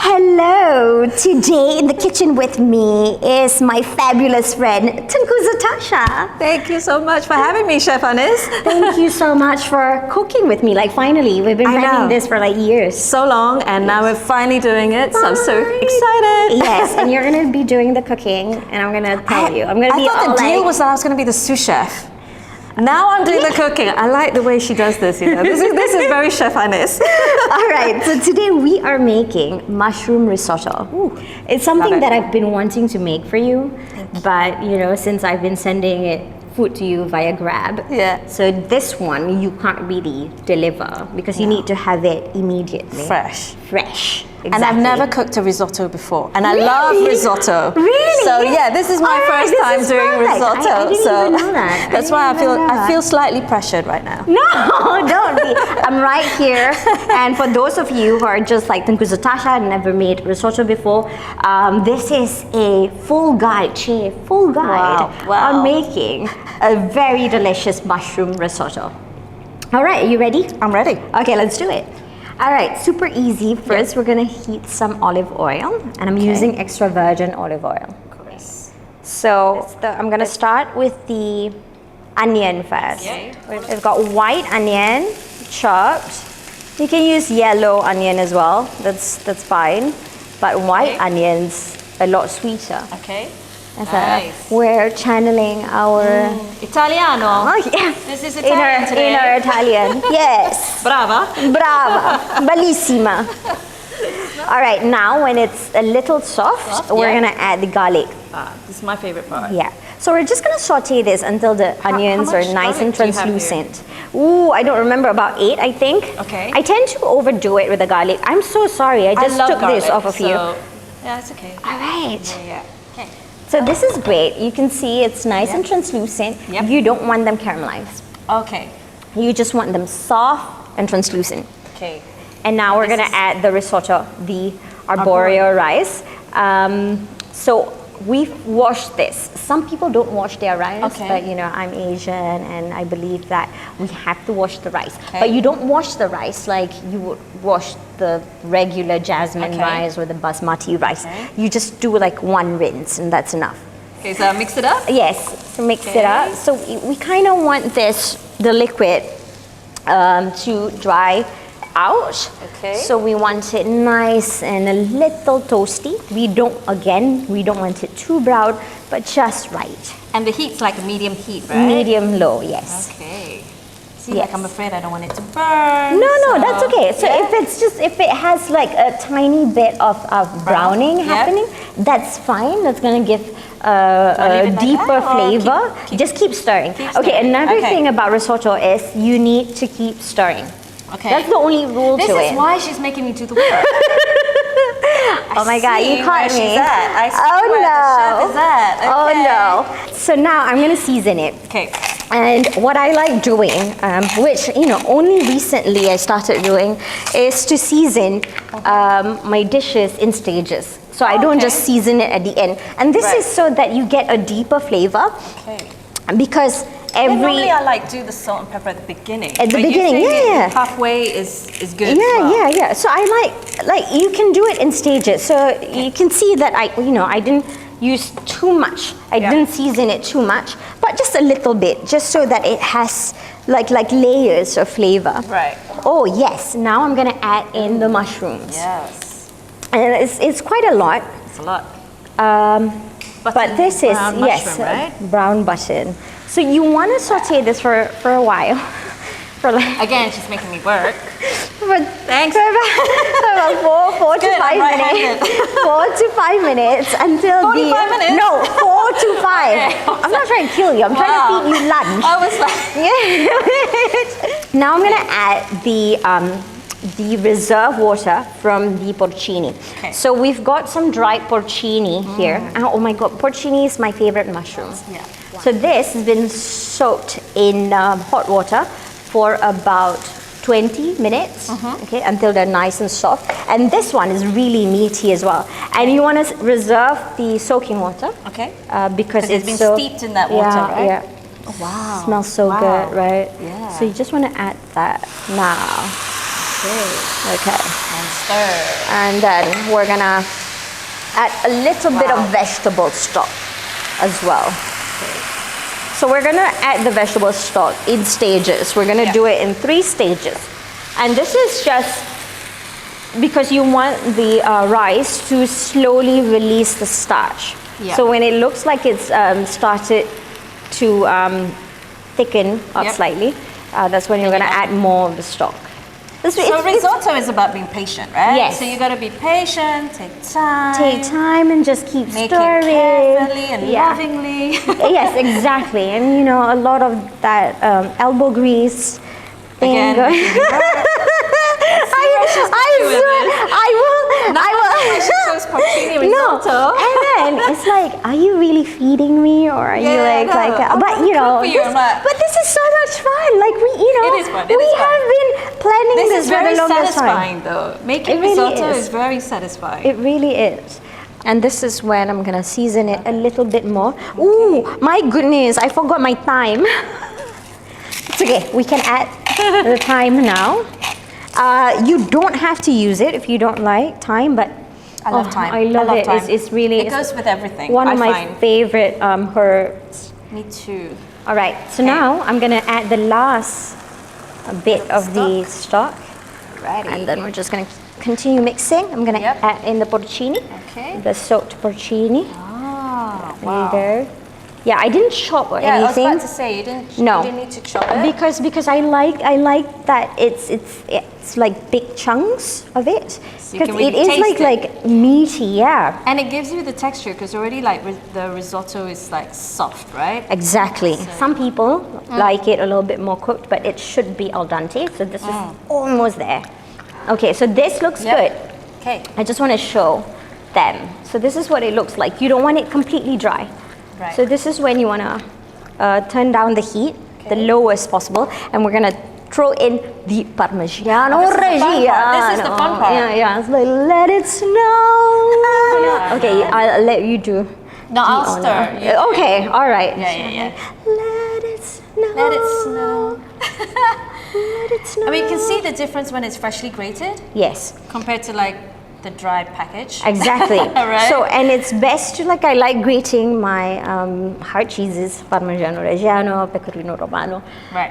Hello! Today in the kitchen with me is my fabulous friend, Tengku Zatashah. Thank you so much for having me, Chef Anis. Thank you so much for cooking with me. Like finally, we've been planning this for like years. So long, and now we're finally doing it, so I'm so excited. Yes, and you're gonna be doing the cooking, and I'm gonna tell you. I'm gonna be I thought all the deal like, was that I was gonna be the sous chef. Now I'm doing the cooking. I like the way she does this, you know. This is very Chef Anis. All right, so today we are making mushroom risotto. Ooh, it's something that I've been wanting to make for you, but you know, since I've been sending food to you via Grab, so this one you can't really deliver because you need to have it immediately. Fresh. Exactly. And I've never cooked a risotto before, and I love risotto. Really? So yeah, this is my first time doing risotto. I didn't even know that. That's why I feel slightly pressured right now. No, don't be. I'm right here. And for those of you who are just like Tengku Zatashah, never made risotto before, this is a full guide on making a very delicious mushroom risotto. All right, are you ready? I'm ready. Okay, let's do it. All right, super easy. First, we're gonna heat some olive oil, and I'm using extra virgin olive oil. Of course. So I'm gonna start with the onion first. We've got white onion, chopped. You can use yellow onion as well. That's fine, but white onion's a lot sweeter. Okay. Nice. We're channeling our Italiano. Oh, yeah. This is Italian today. Inner Italian. Yes. Brava. Bellissima. All right, now when it's a little soft, we're gonna add the garlic. This is my favorite part. Yeah. So we're just gonna saute this until the onions are nice and translucent. Ooh, I don't remember, about 8, I think. Okay. I tend to overdo it with the garlic. I'm so sorry. I just took this off of you. Yeah, it's okay. All right. Yeah. Okay. So this is great. You can see it's nice and translucent. You don't want them caramelized. Okay. You just want them soft and translucent. Okay. And now we're gonna add the risotto, the arborio rice. So we've washed this. Some people don't wash their rice, but you know, I'm Asian and I believe that we have to wash the rice. But you don't wash the rice like you would wash the regular jasmine rice or the basmati rice. You just do like one rinse and that's enough. Okay, so mix it up? Yes, so mix it up. So we kind of want the liquid to dry out. So we want it nice and a little toasty. We don't want it too brown, but just right. And the heat's like a medium heat, right? Medium low, yes. Okay. See, like I'm afraid I don't want it to burn. No, that's okay. So if it has like a tiny bit of browning happening, that's fine. That's gonna give a deeper flavor. Just keep stirring. Okay, another thing about risotto is you need to keep stirring. Okay. That's the only rule to it. This is why she's making me do the work. Oh my God, you caught me. I see where the chef is at. Okay. Oh no. So now I'm gonna season it. Okay. And what I like doing, which you know only recently I started doing, is to season my dishes in stages. So I don't just season it at the end. And this is so that you get a deeper flavor. Okay. Because normally I like do the salt and pepper at the beginning. At the beginning, halfway is good. Yeah. So I like you can do it in stages. So you can see that I didn't use too much. I didn't season it too much, but just a little bit, just so that it has like layers of flavor. Right. Oh yes. Now I'm gonna add in the mushrooms. Yes. And it's quite a lot. It's a lot. But this is right? Brown button. So you want to saute this for a while. Again, she's making me work. Thanks. For about 4 to 5 minutes. 4 to 5 minutes until 45 minutes? No, 4 to 5. Okay. I'm not trying to kill you. I'm trying to feed you lunch. I was like. Now I'm gonna add the reserve water from the porcini. Okay. So we've got some dried porcini here. Oh my God, porcini is my favorite mushroom. Yeah. So this has been soaked in hot water for about 20 minutes, okay, until they're nice and soft. And this one is really meaty as well. And you want to reserve the soaking water, because it's been so steeped in that water, right? Yeah. Oh, wow. Smells so good, right? Yeah. So you just want to add that now. Okay. Stir. And then we're gonna add a little bit of vegetable stock as well. So we're gonna add the vegetable stock in stages. We're gonna do it in 3 stages. And this is just because you want the rice to slowly release the starch. Yeah. So when it looks like it's started to thicken up slightly, that's when you're gonna add more of the stock. So risotto is about being patient, right? Yes. So you got to be patient, take time. Take time and just keep make stirring. it carefully and lovingly. Yes, exactly. And you know, a lot of that elbow grease thing. Again, I will. She chose porcini risotto. No, and then it's like, are you really feeding me, or are you like? But you know, but this is so much fun. Like it is fun. We have been planning this for the longest time. This is very satisfying, though. Making risotto is very satisfying. It really is. And this is when I'm gonna season it a little bit more. Ooh, my goodness! I forgot my thyme. It's okay. We can add the thyme now. You don't have to use it if you don't like thyme, but I love thyme. I love it. Thyme. It's really it goes with everything. One of my favorite herbs. Me too. All right, so now I'm gonna add the last bit of the stock. Ready. And then we're just gonna continue mixing. I'm gonna add in the porcini. Okay. The soaked porcini. Ah, There you go. Yeah, I didn't chop or anything. I was about to say you didn't need to chop it. Because I like that it's like big chunks of it. So you can Because really taste it. like meaty, yeah. And it gives you the texture because already like the risotto is like soft, right? Exactly. Some people like it a little bit more cooked, but it should be al dente. So this is almost there. Okay, so this looks good. Okay. I just want to show them. So this is what it looks like. You don't want it completely dry. Right. So this is when you want to turn down the heat, the lowest possible, and we're going to throw in the parmigiano reggiano. This is the fun part. Yeah. It's like, let it snow. Okay, I'll let you do. No, I'll stir. Okay, all right. Yeah. Let it snow. Let it snow. Let it snow. I mean, you can see the difference when it's freshly grated Yes. compared to like the dried package. Exactly. Right? So, and it's best to I like grating my hard cheeses, parmigiano reggiano, pecorino romano, Right.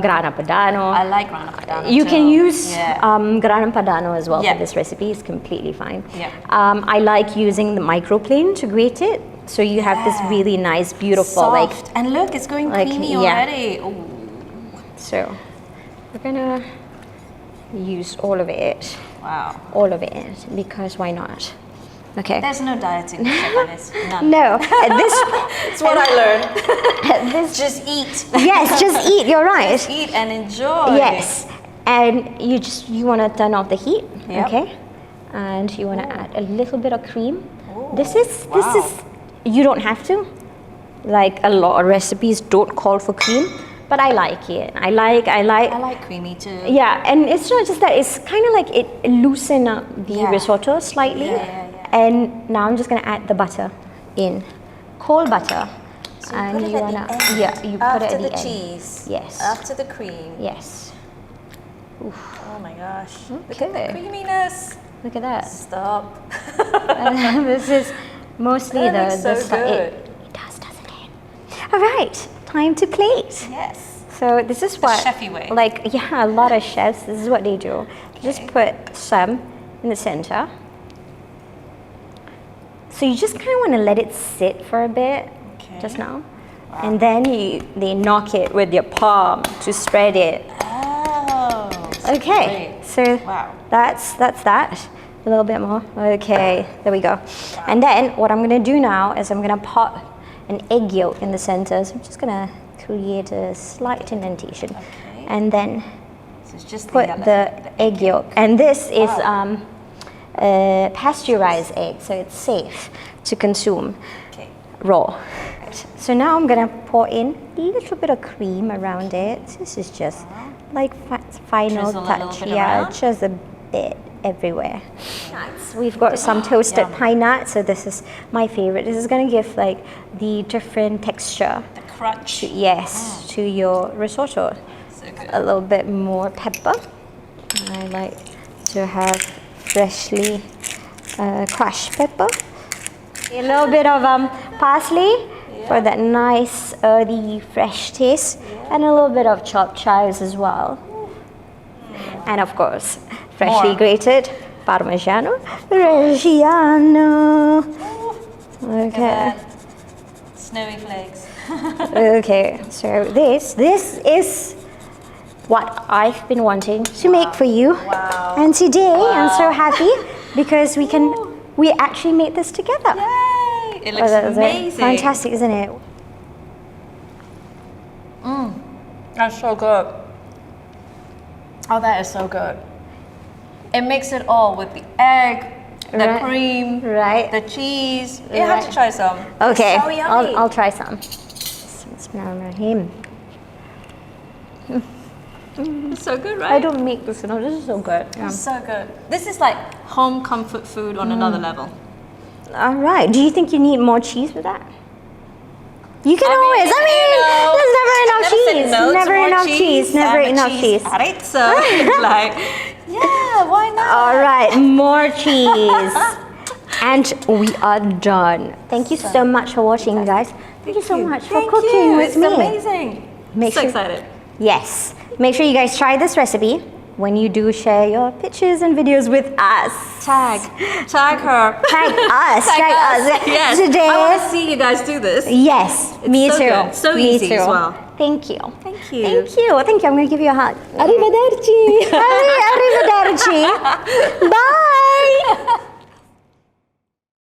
grana padano. I like grana padano. You too. can use Yeah. grana padano as well Yeah. for this recipe. It's completely fine. Yeah. I like using the microplane to grate it, so you have this really nice, beautiful Soft. And look, it's going creamy already. Ooh. So we're gonna use all of it. Wow. All of it, because why not? Okay. There's no dieting on this. None. No, at this It's what I learned. at this Just eat. yes, just eat. You're right. Just eat and enjoy. Yes, and you want to turn off the heat, Yep. okay? And you want to add a little bit of cream. Ooh, This is you don't have to. Like a lot of recipes don't call for cream, but I like it. I like creamy too. Yeah, and it's not just that, it's kind of like it loosen up the risotto slightly. Yeah. And now I'm just gonna add the butter in, cold butter. So and put it you at wanna, the end. yeah, you put it After at the the end. cheese. Yes. After the cream. Yes. Oh my gosh. Look Okay. at the creaminess. Look at that. Stop. This is mostly That looks so good. It does, doesn't it? All right, time to plate. Yes. So this is what, chefy way. like, yeah, a lot of chefs, this is what they do. Just put some in the center. So you just kind of want to let it sit for a bit, just now. Wow. And then they knock it with your palm to spread it. Oh. Okay, great. so that's that. A little bit more. Okay, there we go. Wow. And then what I'm going to do now is I'm going to pop an egg yolk in the center. So I'm just going to create a slight indentation. Okay. And then so it's just put the egg yolk. And this is pasteurized egg, so it's safe to consume raw. So now I'm going to pour in a little bit of cream around it. This is just like final touch. Yeah, just a bit everywhere. Nuts. We've got some toasted pine nuts, so this is my favorite. This is going to give like the different texture. The crunch. To your risotto. So good. A little bit more pepper. I like to have freshly crushed pepper. A little bit of parsley for that nice earthy fresh taste, and a little bit of chopped chives as well. And of course, freshly grated parmigiano, reggiano. Okay. Snowy flakes. Okay, so this is what I've been wanting to make for you. Wow. And today I'm so happy because we actually made this together. Yay! It looks amazing. Fantastic, isn't it? That's so good. Oh, that is so good. It makes it all with the egg, the cream, the cheese. You have to try some. Okay, It's so yummy. I'll try some. Bismillahirrahmanirrahim. It's so good, right? I don't make this, this is so good. It's so good. This is like home comfort food on another level. All right. Do you think you need more cheese with that? You can always. There's never enough cheese. Never enough cheese. Right? So it's like, yeah, why not? All right, more cheese. And we are done. Thank you so much for watching, guys. Thank you so much for cooking with me. It's amazing. So excited. Yes. Make sure you guys try this recipe. When you do, share your pictures and videos with us. Tag her. Tag us. Tag us. Yes. Today. I want to see you guys do this. Yes. Me so too. Good. So me easy too. as well. Thank you. Thank you. Thank you. Thank you. I'm going to give you a hug. Arrivederci. Arrivederci. Bye.